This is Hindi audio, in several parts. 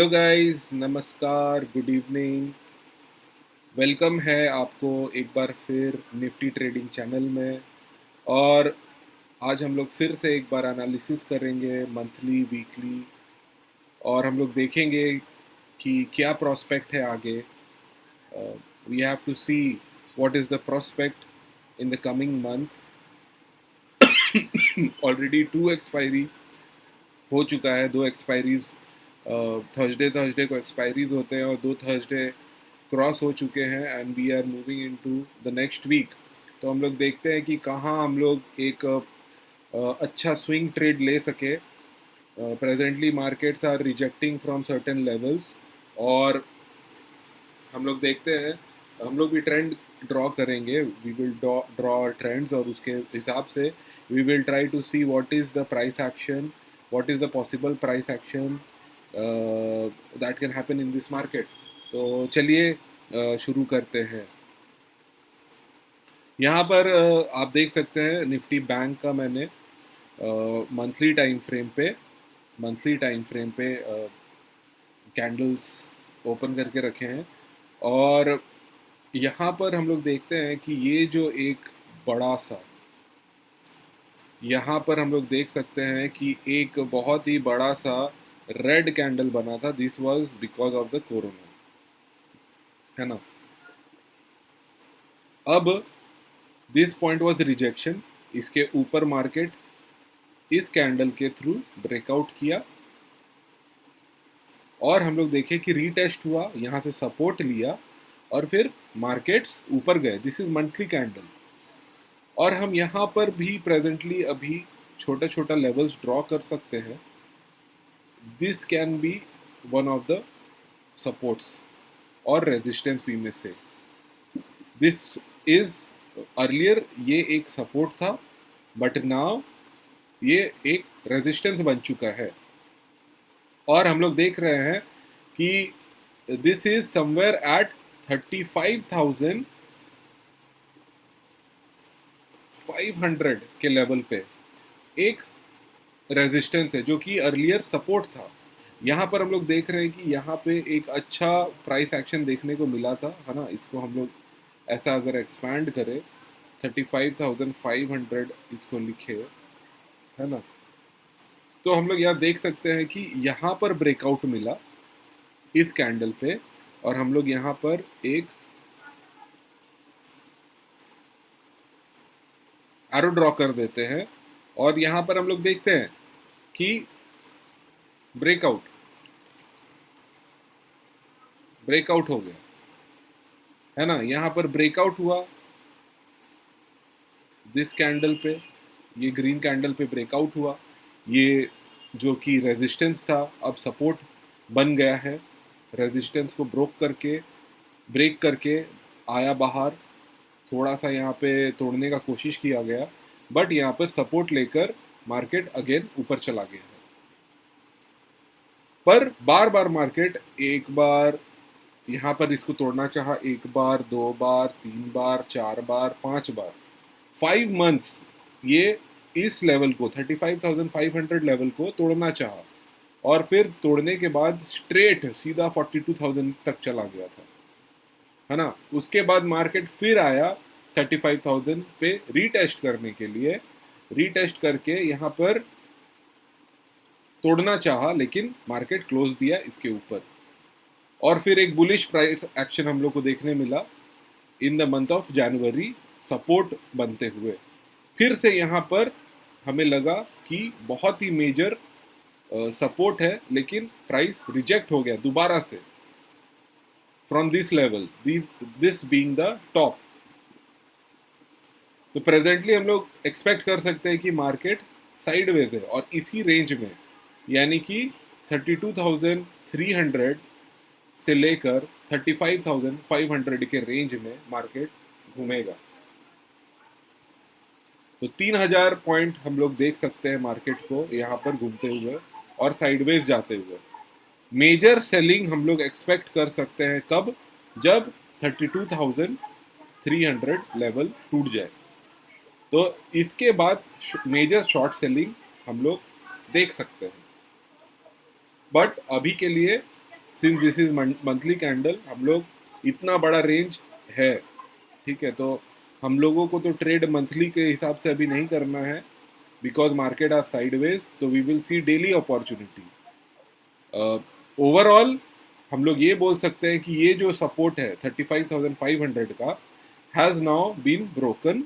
हेलो गाइस, नमस्कार, गुड इवनिंग। वेलकम है आपको एक बार फिर निफ्टी ट्रेडिंग चैनल में। और आज हम लोग फिर से एक बार एनालिसिस करेंगे मंथली वीकली, और हम लोग देखेंगे कि क्या प्रोस्पेक्ट है आगे। We have to see what is the prospect in the coming month. Already two expiry हो चुका है, दो एक्सपायरीज थर्सडे को एक्सपायरीज होते हैं और दो थर्सडे क्रॉस हो चुके हैं and we are moving into the next week. तो हम लोग देखते हैं कि कहाँ हम लोग एक अच्छा स्विंग ट्रेड ले सके। Presently markets are rejecting from certain levels, और हम लोग देखते हैं, हम लोग भी ट्रेंड ड्रॉ करेंगे। वी विल ड्रॉ ट्रेंड्स और उसके हिसाब से we will try to see what is the price action, what is the possible price action that can happen in this market. तो चलिए शुरू करते हैं। यहाँ पर आप देख सकते हैं निफ्टी बैंक का मैंने मंथली टाइम फ्रेम पे कैंडल्स ओपन करके रखे हैं। और यहाँ पर हम लोग देखते हैं कि ये जो एक बड़ा सा, यहाँ पर हम लोग देख सकते हैं कि एक बहुत ही बड़ा सा रेड कैंडल बना था। This was because of the corona, है ना। अब दिस पॉइंट वाज रिजेक्शन। इसके ऊपर मार्केट इस कैंडल के थ्रू ब्रेकआउट किया और हम लोग देखें कि रीटेस्ट हुआ, यहाँ से सपोर्ट लिया और फिर मार्केट्स ऊपर गए। This is monthly candle. और हम यहाँ पर भी प्रेजेंटली अभी छोटा छोटा लेवल्स ड्रॉ कर सकते हैं। This can be one of the supports और रेजिस्टेंस भी में से। दिस इज अर्लियर ये एक सपोर्ट था, बट नाउ ये एक रेजिस्टेंस बन चुका है। और हम लोग देख रहे हैं कि दिस इज समवेयर एट 35,500 के लेवल पे एक रेजिस्टेंस है, जो कि अर्लियर सपोर्ट था। यहाँ पर हम लोग देख रहे हैं कि यहाँ पे एक अच्छा प्राइस एक्शन देखने को मिला था, है ना। इसको हम लोग ऐसा अगर एक्सपैंड करें, 35,500 इसको लिखे, है ना, तो हम लोग यहाँ देख सकते हैं कि यहाँ पर ब्रेकआउट मिला इस कैंडल पे, और हम लोग यहाँ पर एक एरो ड्रॉ कर देते हैं। और यहाँ पर हम लोग देखते हैं कि ब्रेकआउट हो गया, है ना। यहाँ पर ब्रेकआउट हुआ दिस कैंडल पे, ये ग्रीन कैंडल पे ब्रेकआउट हुआ। ये जो कि रेजिस्टेंस था अब सपोर्ट बन गया है। रेजिस्टेंस को ब्रेक करके आया बाहर। थोड़ा सा यहाँ पे तोड़ने का कोशिश किया गया, बट यहाँ पर सपोर्ट लेकर मार्केट अगेन ऊपर चला गया है। पर बार बार मार्केट एक बार यहाँ पर इसको तोड़ना चाहा, एक बार, दो बार, तीन बार, चार बार, पांच बार, 5 मंथ्स ये इस लेवल को 35,500 लेवल को तोड़ना चाहा, और फिर तोड़ने के बाद स्ट्रेट सीधा 42,000 तक चला गया था, है ना। उसके बाद मार्केट फिर आया 35,000 पे रीटेस्ट करने के लिए। रीटेस्ट करके यहाँ पर तोड़ना चाहा, लेकिन मार्केट क्लोज दिया इसके ऊपर। और फिर एक बुलिश प्राइस एक्शन हम लोग को देखने मिला in the month of January, support बनते हुए। फिर से यहाँ पर हमें लगा कि बहुत ही मेजर सपोर्ट है, लेकिन प्राइस रिजेक्ट हो गया दोबारा से from this level, this being the top. तो प्रेजेंटली हम लोग एक्सपेक्ट कर सकते हैं कि मार्केट साइडवेज है और इसी रेंज में, यानी कि 32,300 से लेकर 35,500 के रेंज में मार्केट घूमेगा। तो 3,000 पॉइंट हम लोग देख सकते हैं मार्केट को यहाँ पर घूमते हुए और साइडवेज जाते हुए। मेजर सेलिंग हम लोग एक्सपेक्ट कर सकते हैं कब? जब 32,300 लेवल टूट जाए, तो इसके बाद मेजर शॉर्ट सेलिंग हम लोग देख सकते हैं। बट अभी के लिए since this is monthly candle, हम लोग इतना बड़ा रेंज है, ठीक है, तो हम लोगों को तो ट्रेड मंथली के हिसाब से अभी नहीं करना है, बिकॉज मार्केट आर साइडवेज, तो we will see daily opportunity. Overall हम लोग ये बोल सकते हैं कि ये जो सपोर्ट है 35,500 का हैज नाउ बीन ब्रोकन।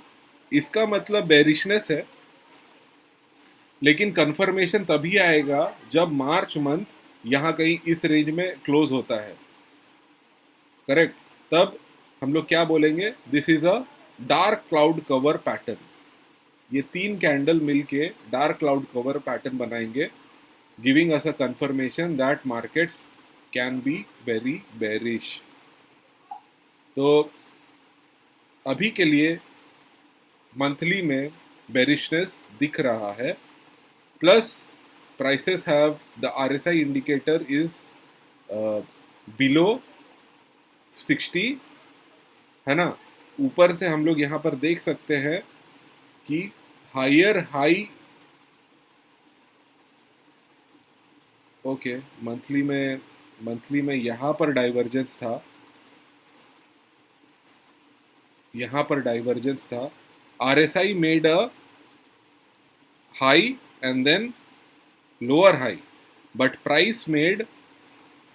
इसका मतलब बेरिशनेस है, लेकिन कंफर्मेशन तभी आएगा जब मार्च मंथ यहाँ कहीं इस रेंज में क्लोज होता है, करेक्ट। तब हम लोग क्या बोलेंगे, this is a dark cloud cover pattern. ये तीन कैंडल मिलके डार्क क्लाउड कवर पैटर्न बनाएंगे, giving us a confirmation that markets can be very bearish. तो अभी के लिए मंथली में बेरिशनेस दिख रहा है, plus prices have the RSI indicator is below 60, है ना। ऊपर से हम लोग यहाँ पर देख सकते हैं कि हायर हाई, ओके, मंथली में यहाँ पर डाइवर्जेंस था, यहाँ पर डाइवर्जेंस था। RSI made a high and then lower high, but price made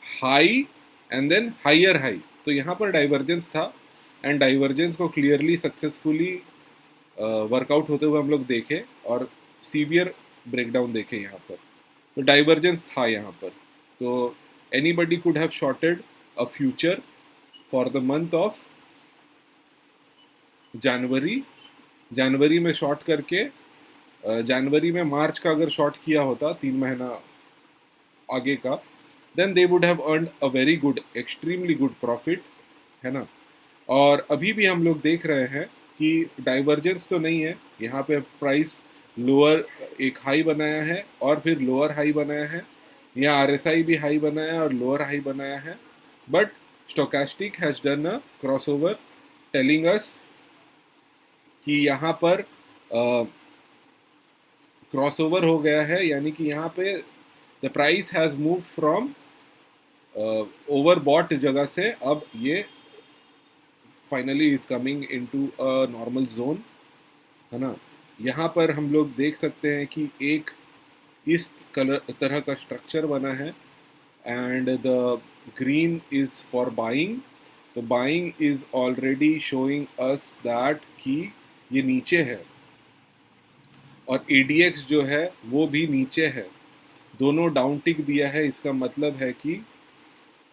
high and then higher high, तो यहाँ पर डाइवर्जेंस था, एंड डाइवर्जेंस को क्लियरली सक्सेसफुली वर्कआउट होते हुए हम लोग देखे और सीवियर ब्रेकडाउन देखे यहाँ पर। तो डाइवर्जेंस था यहाँ पर, तो anybody could have shorted a future for the month of January. जनवरी में शॉर्ट करके जनवरी में मार्च का अगर शॉर्ट किया होता 3 महीना आगे का, then they would have earned a very good, extremely good profit, है ना। और अभी भी हम लोग देख रहे हैं कि डाइवर्जेंस तो नहीं है, यहाँ पे प्राइस लोअर एक हाई बनाया है और फिर लोअर हाई बनाया है, यहाँ आरएसआई भी हाई बनाया है और लोअर हाई बनाया है, but stochastic has done a crossover, telling us कि यहाँ पर क्रॉसओवर हो गया है, यानी कि यहाँ पे the price has move from overbought जगह से अब ये finally is coming into a normal zone, है ना। यहाँ पर हम लोग देख सकते हैं कि एक इस कलर तरह का स्ट्रक्चर बना है, and the green is for buying, तो buying is already showing us that कि ये नीचे है, और एडीएक्स जो है वो भी नीचे है, दोनों डाउन टिक दिया है, इसका मतलब है कि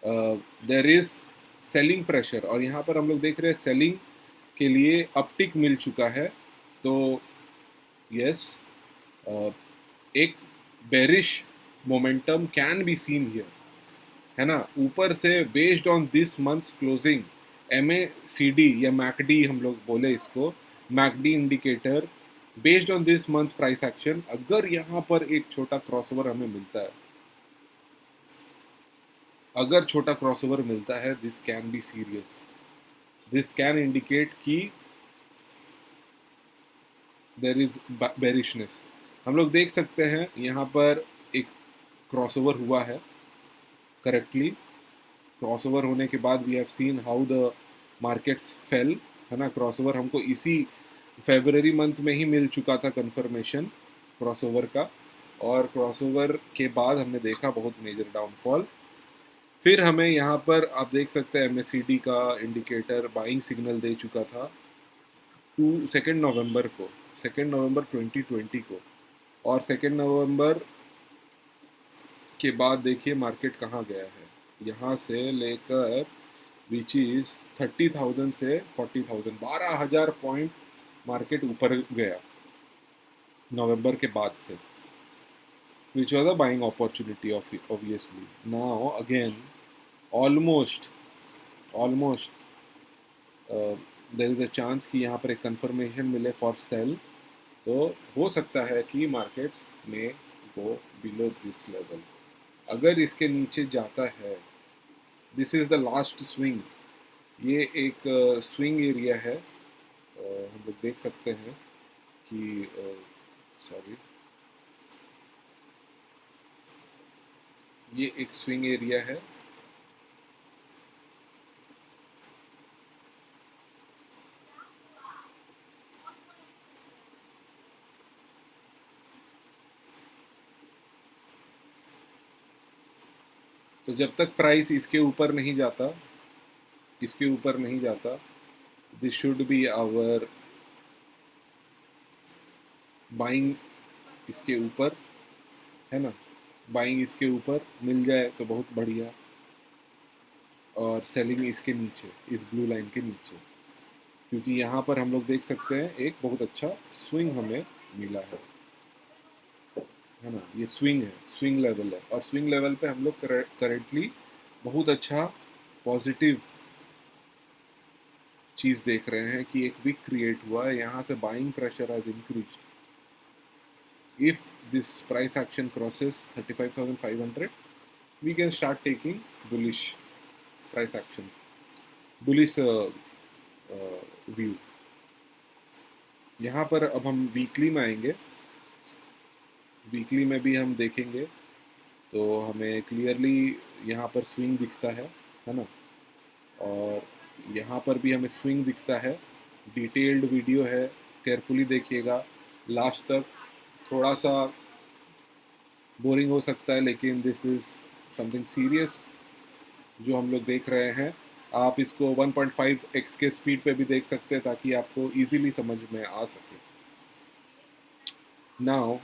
देर इज सेलिंग प्रेशर, और यहाँ पर हम लोग देख रहे हैं सेलिंग के लिए अपटिक मिल चुका है। तो यस, एक bearish momentum can be seen here, है ना। ऊपर से based on this months closing, MACD या मैकडी हम लोग बोले इसको, McD indicator, based on this months price action, अगर यहाँ पर एक छोटा क्रॉसओवर हमें मिलता है, अगर छोटा क्रॉसओवर मिलता है, this can be serious, this can indicate कि देर इज बेरिशनेस। हम लोग देख सकते हैं यहाँ पर एक क्रॉसओवर हुआ है करेक्टली, क्रॉसओवर होने के बाद we have seen how the markets fell, है ना। क्रॉसओवर हमको इसी फेबररी मंथ में ही मिल चुका था कंफर्मेशन क्रॉसओवर का, और क्रॉसओवर के बाद हमने देखा बहुत मेजर डाउनफॉल। फिर हमें यहाँ पर आप देख सकते हैं MACD का इंडिकेटर बाइंग सिग्नल दे चुका था 2 नवंबर को, 2 नवंबर 2020 को, और 2 नवंबर के बाद देखिए मार्केट कहाँ गया है, यहाँ से लेकर विच इज 30,000 से 40,000, 12,000 पॉइंट मार्केट ऊपर गया नवंबर के बाद से, which was a buying opportunity obviously. Now again almost almost there is a chance कि यहाँ पर एक कंफर्मेशन मिले फॉर सेल, तो हो सकता है कि मार्केट्स में गो बिलो दिस लेवल। अगर इसके नीचे जाता है, this is the last swing, ये एक स्विंग एरिया है, हम लोग देख सकते हैं कि सॉरी, ये एक स्विंग एरिया है, तो जब तक प्राइस इसके ऊपर नहीं जाता, this should be our buying इसके ऊपर, है ना, बाइंग इसके ऊपर मिल जाए तो बहुत बढ़िया, और सेलिंग इसके नीचे, इस ब्लू लाइन के नीचे, क्योंकि यहाँ पर हम लोग देख सकते हैं एक बहुत अच्छा स्विंग हमें मिला है ना, ये स्विंग है, स्विंग लेवल है, और स्विंग लेवल पे हम लोग करेंटली बहुत अच्छा पॉजिटिव चीज़ देख रहे हैं कि एक विक क्रिएट हुआ है, यहाँ से buying pressure has increase. If this price action crosses 35,500, we can start taking bullish price action, bullish view. यहाँ पर अब हम वीकली में आएंगे, वीकली में भी हम देखेंगे तो हमें क्लियरली यहाँ पर स्विंग दिखता है ना, और यहाँ पर भी हमें स्विंग दिखता है। डिटेल्ड वीडियो है, केयरफुली देखिएगा लास्ट तक। थोड़ा सा बोरिंग हो सकता है, लेकिन दिस इज़ समथिंग सीरियस जो हम लोग देख रहे हैं। आप इसको 1.5x के स्पीड पे भी देख सकते हैं ताकि आपको इजीली समझ में आ सके। नाउ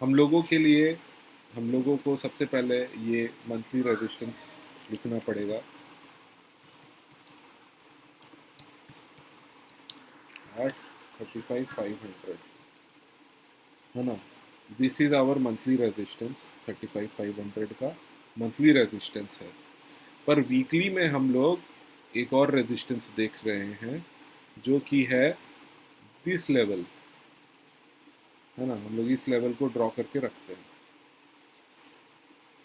हम लोगों के लिए, हम लोगों को सबसे पहले ये मंथली रेजिस्टेंस लिखना पड़ेगा एट 35,500, है ना। This is our monthly resistance, 35,500 का मंथली रेजिस्टेंस है। पर वीकली में हम लोग एक और रेजिस्टेंस देख रहे हैं जो कि है दिस लेवल, है ना। हम लोग इस लेवल को ड्रॉ करके रखते हैं।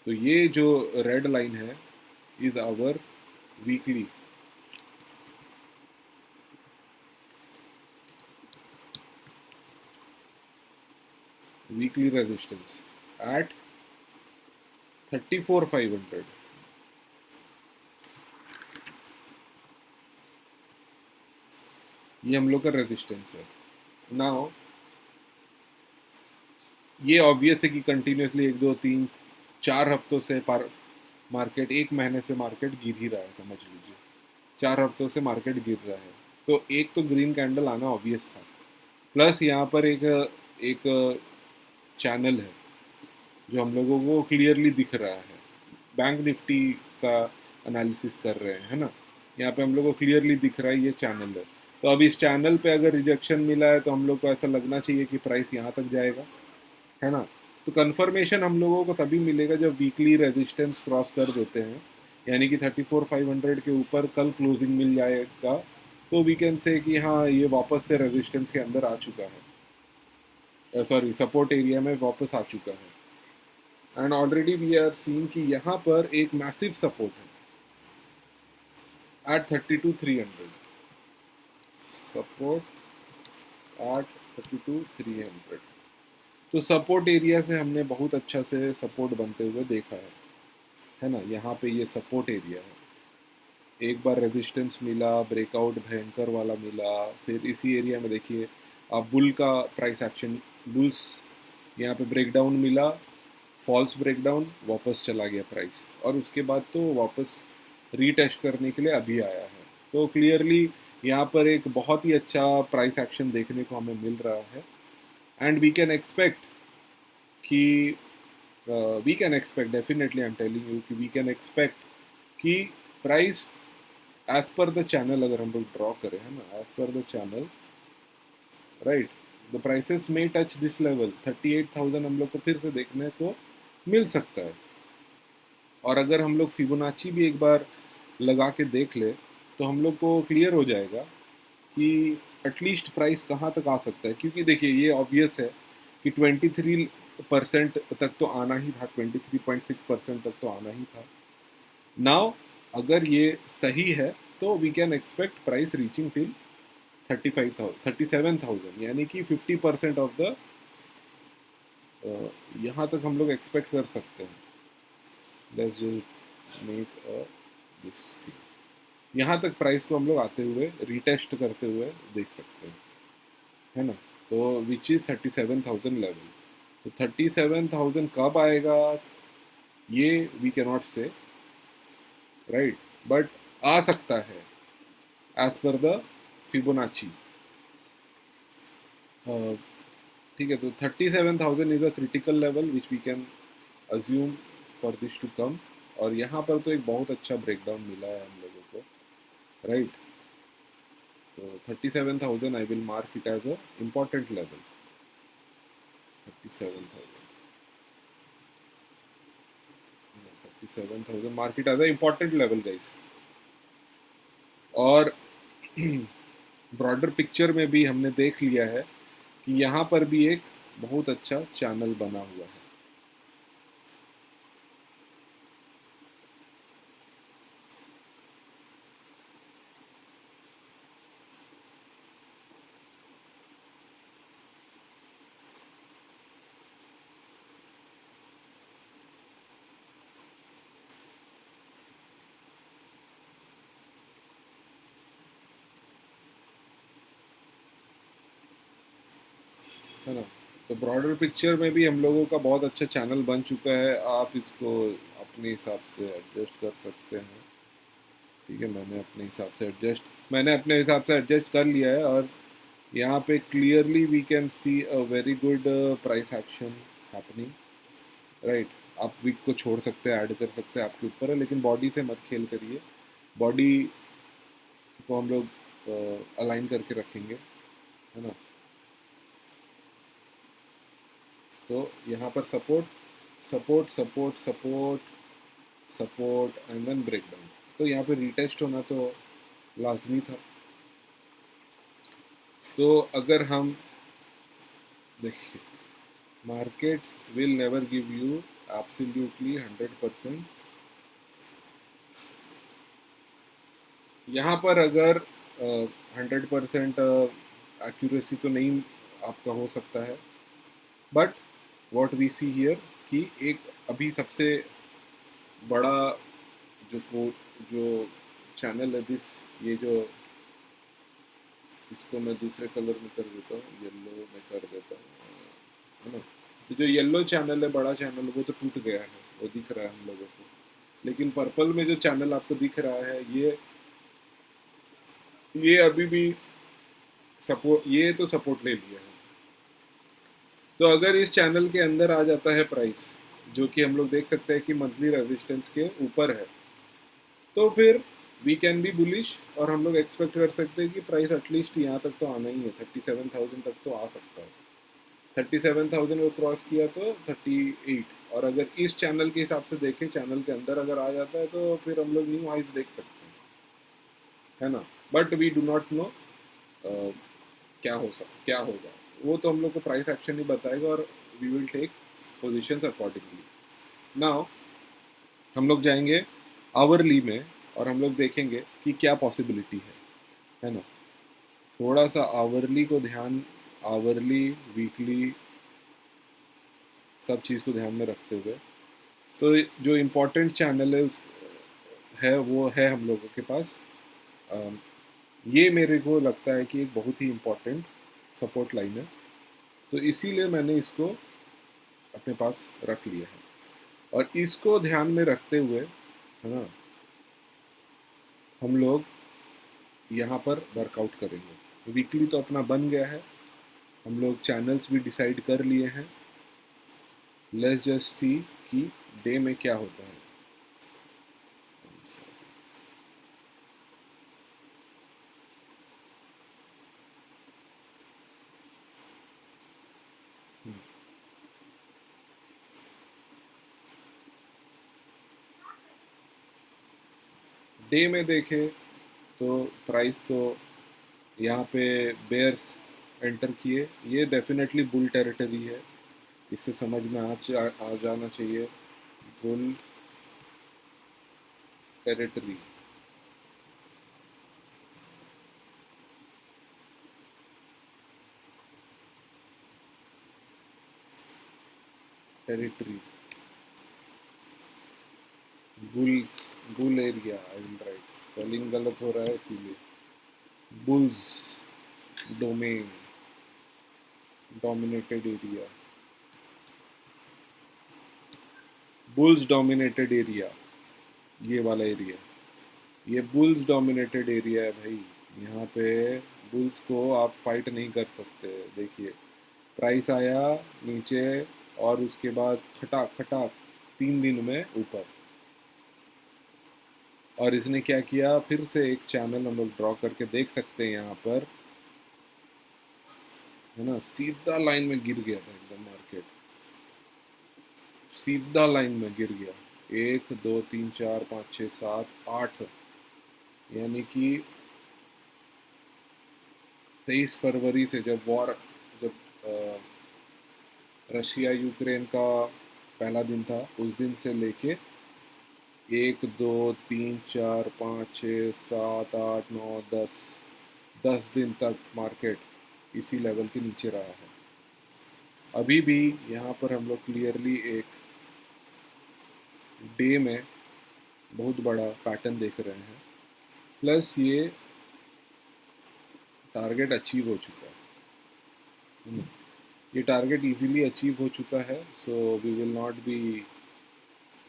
तो ये जो रेड लाइन है is our weekly, weekly resistance at 34,500। ये हम लोग का रेजिस्टेंस है। नाउ ये ऑब्वियस है कि कंटिन्यूसली 1 2 3 4 हफ्तों से मार्केट, 1 महीने से मार्केट गिर ही रहा है, समझ लीजिए 4 हफ्तों से मार्केट गिर रहा है। तो एक तो ग्रीन कैंडल आना ऑब्वियस था, प्लस यहाँ पर एक चैनल है जो हम लोगों को क्लियरली दिख रहा है। बैंक निफ्टी का एनालिसिस कर रहे हैं, है ना। यहाँ पे हम लोग को क्लियरली दिख रहा है ये चैनल है। तो अब इस चैनल पे अगर रिजेक्शन मिला है तो हम लोग को ऐसा लगना चाहिए कि प्राइस यहाँ तक जाएगा, है ना। तो कंफर्मेशन हम लोगों को तभी मिलेगा जब वीकली रेजिस्टेंस क्रॉस कर देते हैं, यानी कि 34,500 के ऊपर कल क्लोजिंग मिल जाएगा, तो वी कैन से कि हाँ ये वापस से रेजिस्टेंस के अंदर आ चुका है, सॉरी सपोर्ट एरिया में वापस आ चुका है। And already we are seeing कि यहाँ पर एक मैसिव सपोर्ट है एट 32,300, सपोर्ट एट 32,300। तो सपोर्ट एरिया से हमने बहुत अच्छा से सपोर्ट बनते हुए देखा है ना। यहाँ पे ये सपोर्ट एरिया है, एक बार रेजिस्टेंस मिला, ब्रेकआउट भयंकर वाला मिला, फिर इसी एरिया में देखिए आप बुल का प्राइस एक्शन, बुल्स यहाँ पे ब्रेकडाउन मिला, फॉल्स ब्रेकडाउन, वापस चला गया प्राइस, और उसके बाद तो वापस रीटेस्ट करने के लिए अभी आया है। तो क्लियरली यहाँ पर एक बहुत ही अच्छा प्राइस एक्शन देखने को हमें मिल रहा है। एंड वी कैन एक्सपेक्ट कि we can expect, definitely I am telling you कि वी कैन एक्सपेक्ट कि प्राइस एज पर द चैनल, अगर हम लोग ड्रॉ करें, है ना, एज पर the channel, right, the prices may touch this level 38,000 हम लोग को फिर से देखने को मिल सकता है। और अगर हम लोग फिबोनाची भी एक बार लगा के देख ले तो हम लोग को क्लियर हो जाएगा कि एटलीस्ट प्राइस कहाँ तक आ सकता है। क्योंकि देखिए ये ऑब्वियस है कि 23% तक तो आना ही था, 23.6% तक तो आना ही था। नाउ अगर ये सही है तो we can expect price reaching till 37,000, यानी कि 50% ऑफ द, यहाँ तक हम लोग एक्सपेक्ट कर सकते हैं। Let's just make this thing, यहाँ तक प्राइस को हम लोग आते हुए, रीटेस्ट करते हुए देख सकते हैं, है ना। तो विच इज़ 37,000 लेवल। तो 37,000 कब आएगा, ये वी कैन नॉट से, राइट, बट आ सकता है एज पर द फिबोनाची। ठीक है, तो 37,000 is a critical level which we can assume for this to come. और यहाँ पर तो एक बहुत अच्छा ब्रेकडाउन मिला है हम लोगों को, राइट। तो 37,000 I will mark it as a important level. 37,000 mark it as a important level guys. और ब्रॉडर पिक्चर में भी हमने देख लिया है कि यहाँ पर भी एक बहुत अच्छा चैनल बना हुआ है। है ना, तो ब्रॉडर पिक्चर में भी हम लोगों का बहुत अच्छा चैनल बन चुका है। आप इसको अपने हिसाब से एडजस्ट कर सकते हैं। ठीक है, मैंने अपने हिसाब से एडजस्ट कर लिया है। और यहाँ पे clearly we can see a very good price action happening, right. आप वीक को छोड़ सकते हैं, ऐड कर सकते हैं, आपके ऊपर है, लेकिन बॉडी से मत खेल करिए। बॉडी को हम लोग अलाइन करके रखेंगे, है ना। तो यहाँ पर support support support support support and then break down. तो यहाँ पे रीटेस्ट होना तो लाजमी था। तो अगर हम देखिए, markets will never give you absolutely 100%। यहाँ पर अगर 100% एक्यूरेसी तो नहीं आपका हो सकता है, but what we see here कि एक अभी सबसे बड़ा जो जो चैनल है दिस, ये जो, इसको मैं दूसरे कलर में कर देता हूँ, येलो में कर देता हूँ, है ना। तो जो येलो चैनल है, बड़ा चैनल, वो तो टूट गया है, वो दिख रहा है हम लोगों को। लेकिन पर्पल में जो चैनल आपको दिख रहा है, ये अभी भी सपोर्ट, ये तो सपोर्ट ले लिया है। तो अगर इस चैनल के अंदर आ जाता है प्राइस, जो कि हम लोग देख सकते हैं कि मंथली रेजिस्टेंस के ऊपर है, तो फिर वी कैन बी बुलिश। और हम लोग एक्सपेक्ट कर सकते हैं कि प्राइस एटलीस्ट यहाँ तक तो आना ही है, 37,000 तक तो आ सकता है। 37,000 को क्रॉस किया तो 38। और अगर इस चैनल के हिसाब से देखें, चैनल के अंदर अगर आ जाता है, तो फिर हम लोग न्यू हाइज देख सकते हैं, है ना। But we do not know क्या होगा, वो तो हम लोग को प्राइस एक्शन ही बताएगा, और we will take position accordingly. Now हम लोग जाएंगे आवरली में, और हम लोग देखेंगे कि क्या पॉसिबिलिटी है ना। थोड़ा सा आवरली को ध्यान, आवरली, वीकली, सब चीज़ को ध्यान में रखते हुए, तो जो इम्पोर्टेंट चैनल है वो है हम लोगों के पास। अम, ये मेरे को लगता है कि एक बहुत ही इम्पोर्टेंट सपोर्ट लाइन है, तो इसीलिए मैंने इसको अपने पास रख लिया है। और इसको ध्यान में रखते हुए, है ना, हम लोग यहाँ पर वर्कआउट करेंगे। वीकली तो अपना बन गया है, हम लोग चैनल्स भी डिसाइड कर लिए हैं। लेट्स जस्ट सी कि डे में क्या होता है। डे में देखें तो प्राइस तो यहाँ पे बेयर्स एंटर किए, ये डेफिनेटली बुल टेरिटरी है, इससे समझ में आ जाना चाहिए। Bull territory, territory, bulls, bull area, I will write, spelling गलत हो रहा है इसीलिए। Bulls domain, dominated area, bulls dominated area, ये वाला एरिया, ये बुल्स डोमिनेटेड एरिया है भाई। यहाँ पे बुल्स को आप फाइट नहीं कर सकते। देखिए प्राइस आया नीचे और उसके बाद खटाक खटाक 3 दिन में ऊपर। और इसने क्या किया, फिर से एक चैनल हम लोग ड्रॉ करके देख सकते हैं यहाँ पर, है ना, सीधा लाइन में गिर गया था एकदम मार्केट, सीधा लाइन में गिर गया। 1 2 3 4 5 6 7 8, यानी कि 23 फरवरी से जब रशिया यूक्रेन का पहला दिन था, उस दिन से लेके 1 2 3 4 5 6 7 8 9 10 दिन तक मार्केट इसी लेवल के नीचे रहा है। अभी भी यहाँ पर हम लोग क्लियरली एक डे में बहुत बड़ा पैटर्न देख रहे हैं, प्लस ये टारगेट अचीव हो चुका है। ये टारगेट इजीली अचीव हो चुका है, so we will not be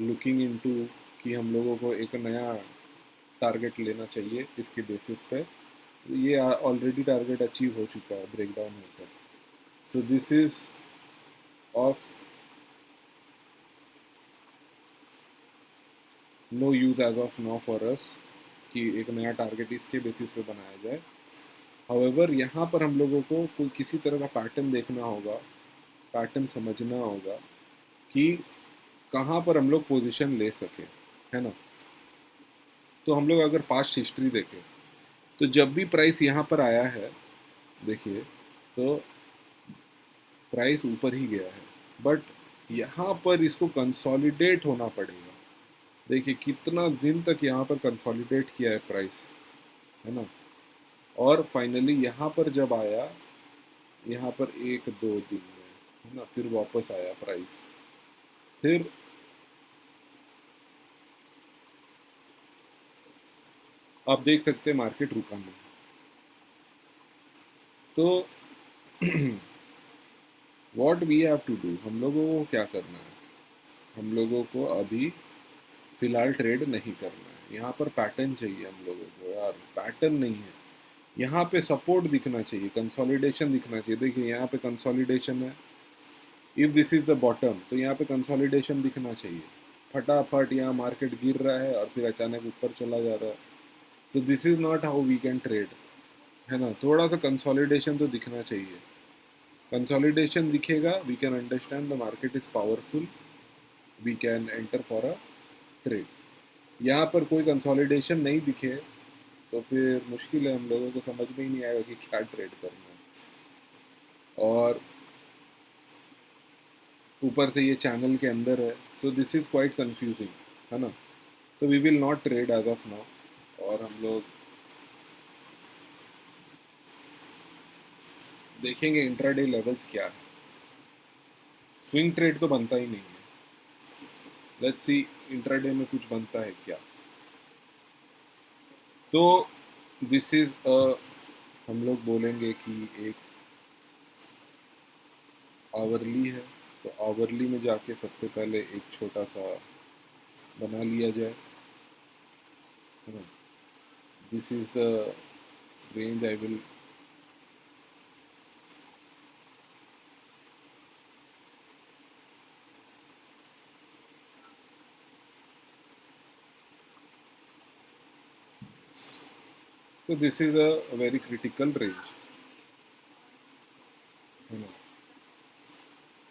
looking into कि हम लोगों को एक नया टारगेट लेना चाहिए इसके बेसिस पे। ये ऑलरेडी टारगेट अचीव हो चुका है ब्रेकडाउन होकर। So this is of no use as of now for us कि एक नया टारगेट इसके बेसिस पे बनाया जाए। हाउएवर यहाँ पर हम लोगों को कोई किसी तरह का पैटर्न देखना होगा, पैटर्न समझना होगा कि कहाँ पर हम लोग पोजीशन ले सके, है ना। तो हम लोग अगर पास्ट हिस्ट्री देखें तो जब भी प्राइस यहाँ पर आया है, देखिए, तो प्राइस ऊपर ही गया है, बट यहाँ पर इसको कंसोलिडेट होना पड़ेगा। देखिए कितना दिन तक यहाँ पर कंसोलिडेट किया है प्राइस, है ना। और फाइनली यहाँ पर जब आया, यहाँ पर 1 2 दिन में, है ना, फिर वापस आया प्राइस, फिर आप देख सकते हैं मार्केट रुका नहीं। तो what we have to do, हम लोगों को क्या करना है, हम लोगों को अभी फिलहाल ट्रेड नहीं करना है। यहाँ पर पैटर्न चाहिए हम लोगों को यार, पैटर्न नहीं है। यहाँ पे सपोर्ट दिखना चाहिए, कंसोलिडेशन दिखना चाहिए। देखिए यहाँ पे कंसोलिडेशन है, if this is the bottom तो यहाँ पे कंसोलिडेशन दिखना चाहिए। फटाफट यहाँ मार्केट गिर रहा है और फिर अचानक ऊपर चला जा रहा है। So this is not how we can trade, है ना। थोड़ा सा कंसोलिडेशन तो दिखना चाहिए। कंसोलिडेशन दिखेगा, we can understand the market is powerful, we can enter for a trade. यहाँ पर कोई कंसोलिडेशन नहीं दिखे तो फिर मुश्किल है, हम लोगों को समझ में ही नहीं आएगा कि क्या ट्रेड करना है। और ऊपर से ये चैनल के अंदर है, so this is quite confusing, है ना। तो we will not trade as of now, और हम लोग देखेंगे इंट्राडे लेवल्स क्या है। स्विंग ट्रेड तो बनता ही नहीं है, लेट्स सी इंट्राडे में कुछ बनता है क्या। तो दिस इज हम लोग बोलेंगे कि एक आवरली है, तो आवरली में जाके सबसे पहले एक छोटा सा बना लिया जाए, है ना। This is the range I will, so this is a very critical range, है ना।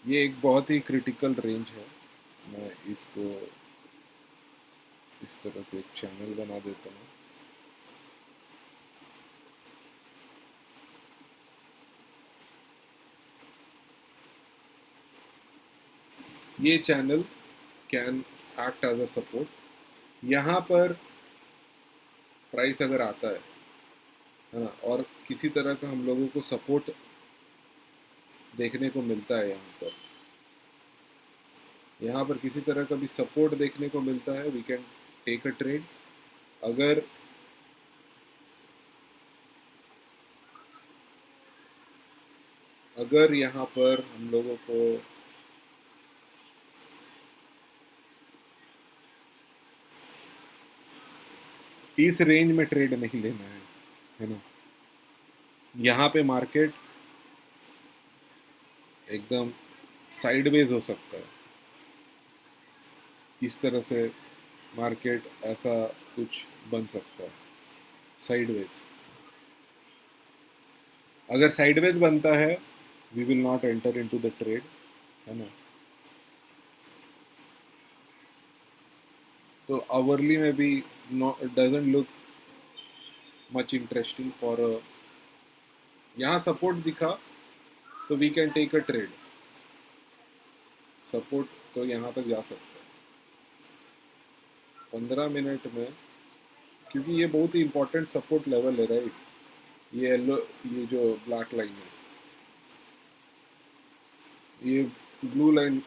ये एक बहुत ही क्रिटिकल रेंज है। मैं इसको इस तरह से एक चैनल बना देता हूँ। ये channel can act as a support. यहाँ पर प्राइस अगर आता है ना, और किसी तरह का हम लोगों को सपोर्ट देखने को मिलता है, यहाँ पर किसी तरह का भी सपोर्ट देखने को मिलता है, we can take a trade. अगर अगर यहाँ पर हम लोगों को इस रेंज में ट्रेड नहीं लेना है ना। यहाँ पे मार्केट एकदम साइडवेज हो सकता है, इस तरह से मार्केट ऐसा कुछ बन सकता है साइडवेज। अगर साइडवेज बनता है we will not enter into the trade, है ना। तो आवरली में भी doesn't look much interesting for यहाँ सपोर्ट दिखा तो we can take a trade, support तो यहाँ तक जा सकता है 15 मिनट में, क्योंकि ये बहुत ही इंपॉर्टेंट सपोर्ट लेवल है राइट। ये येलो, ये जो ब्लैक लाइन है, ये ब्लू लाइन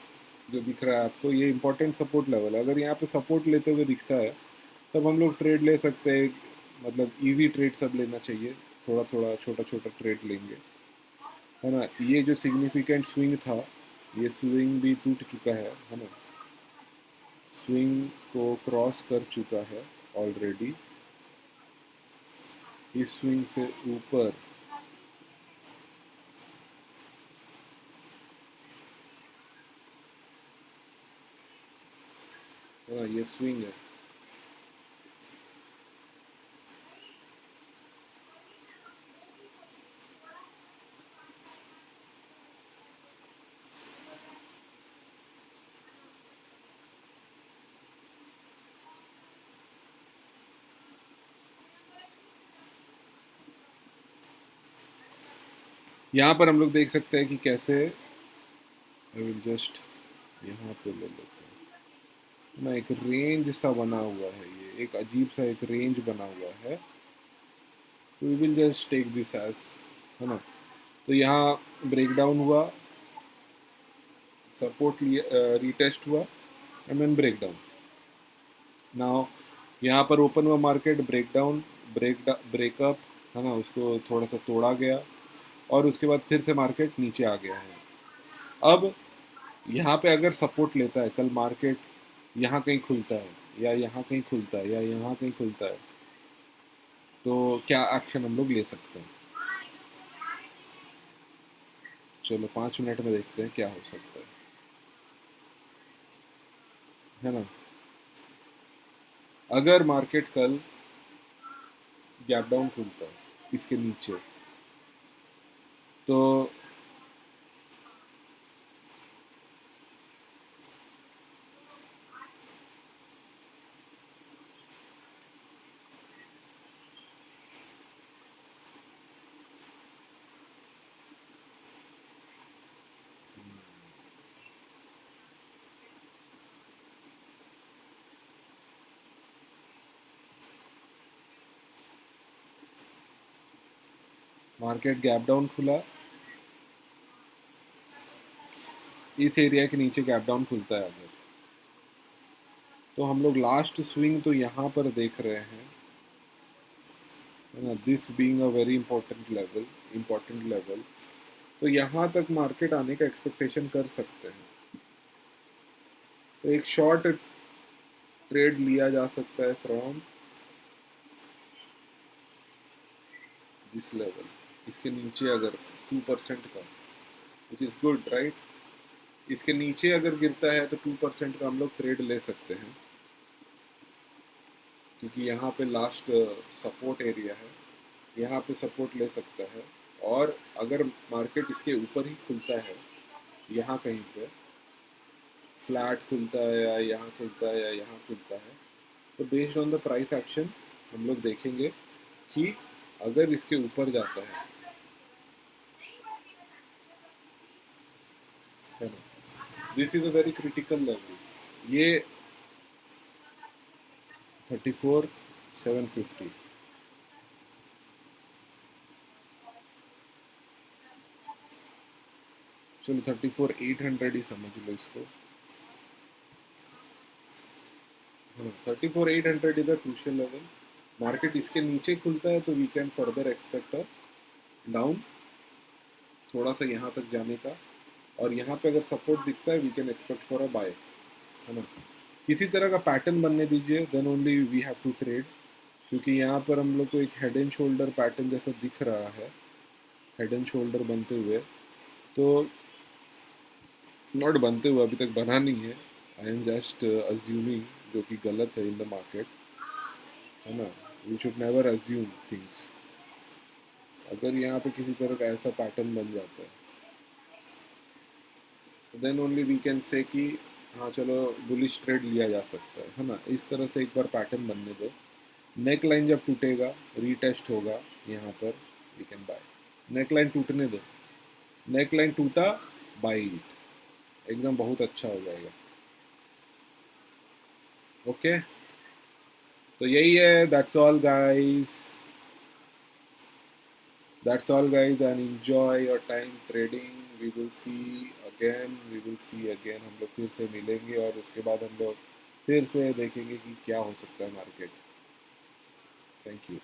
जो दिख रहा है आपको, ये इंपॉर्टेंट सपोर्ट लेवल है। अगर यहाँ पे सपोर्ट लेते हुए दिखता है तब हम लोग ट्रेड ले सकते हैं, मतलब इजी ट्रेड सब लेना चाहिए, थोड़ा थोड़ा छोटा छोटा ट्रेड लेंगे, है ना। ये जो सिग्निफिकेंट स्विंग था, ये स्विंग भी टूट चुका है ना, स्विंग को क्रॉस कर चुका है ऑलरेडी। इस स्विंग से ऊपर है ना, ये स्विंग है। यहाँ पर हम लोग देख सकते हैं कि कैसे, आई विल जस्ट यहाँ पे ले लेते हैं ना, एक रेंज सा बना हुआ है, ये एक अजीब सा एक रेंज बना हुआ है। We will just take this edge, है ना। तो यहाँ ब्रेक डाउन हुआ, सपोर्ट रीटेस्ट हुआ and then break down. Now यहाँ पर ओपन हुआ मार्केट, ब्रेक डाउन, ब्रेकअप, है ना, उसको थोड़ा सा तोड़ा गया और उसके बाद फिर से मार्केट नीचे आ गया है। अब यहाँ पे अगर सपोर्ट लेता है कल मार्केट, यहाँ कहीं खुलता है या यहाँ कहीं खुलता है या यहाँ कहीं खुलता है, तो क्या एक्शन हम लोग ले सकते हैं। चलो 5 मिनट में देखते हैं क्या हो सकता है ना। अगर मार्केट कल गैप डाउन खुलता है इसके नीचे, तो मार्केट गैप डाउन खुला, इस एरिया के नीचे गैप डाउन खुलता है अगर, तो हम लोग लास्ट स्विंग तो यहाँ पर देख रहे हैं, है ना, this being a very important level, तो यहाँ तक मार्केट आने का एक्सपेक्टेशन कर सकते हैं। तो एक शॉर्ट ट्रेड लिया जा सकता है फ्रॉम दिस लेवल, इसके नीचे अगर 2% का, विच इज़ गुड राइट। इसके नीचे अगर गिरता है तो 2% का हम लोग ट्रेड ले सकते हैं, क्योंकि यहाँ पे लास्ट सपोर्ट एरिया है, यहाँ पे सपोर्ट ले सकता है। और अगर मार्केट इसके ऊपर ही खुलता है, यहाँ कहीं पे फ्लैट खुलता है या यहाँ खुलता है या यहाँ खुलता है, तो based on the price action हम लोग देखेंगे कि अगर इसके ऊपर जाता है ना, this is a very critical level, ये 34,750, चलो 34,800 ही समझ लो इसको, है ना। 34,800 is the crucial level. Market इसके नीचे खुलता है तो we can further expect a down, थोड़ा सा यहाँ तक जाने का, और यहाँ पे अगर सपोर्ट दिखता है we can expect for a buy, है ना। किसी तरह का पैटर्न बनने दीजिए, then only we have to trade. क्योंकि यहाँ पर हम लोग को एक हेड एंड शोल्डर पैटर्न जैसा दिख रहा है, हेड एंड शोल्डर बनते हुए। तो नॉट बनते हुए, अभी तक बना नहीं है, आई एम जस्ट अज्यूमिंग, जो कि गलत है इन द मार्केट, है ना। We should never assume things. अगर यहाँ पे किसी तरह का ऐसा पैटर्न बन जाता है तो then only we can say कि हाँ चलो बुलिश ट्रेड लिया जा सकता है ना। इस तरह से एक बार पैटर्न बनने दो, नेक लाइन जब टूटेगा, रीटेस्ट होगा यहाँ पर, we can buy. Neck line टूटने दो, नेक लाइन टूटा, बाय इट, एकदम बहुत अच्छा हो जाएगा। ओके, तो यही है, that's all guys, and enjoy your time trading. We will see again, हम लोग फिर से मिलेंगे और उसके बाद हम लोग फिर से देखेंगे कि क्या हो सकता है मार्केट। Thank you.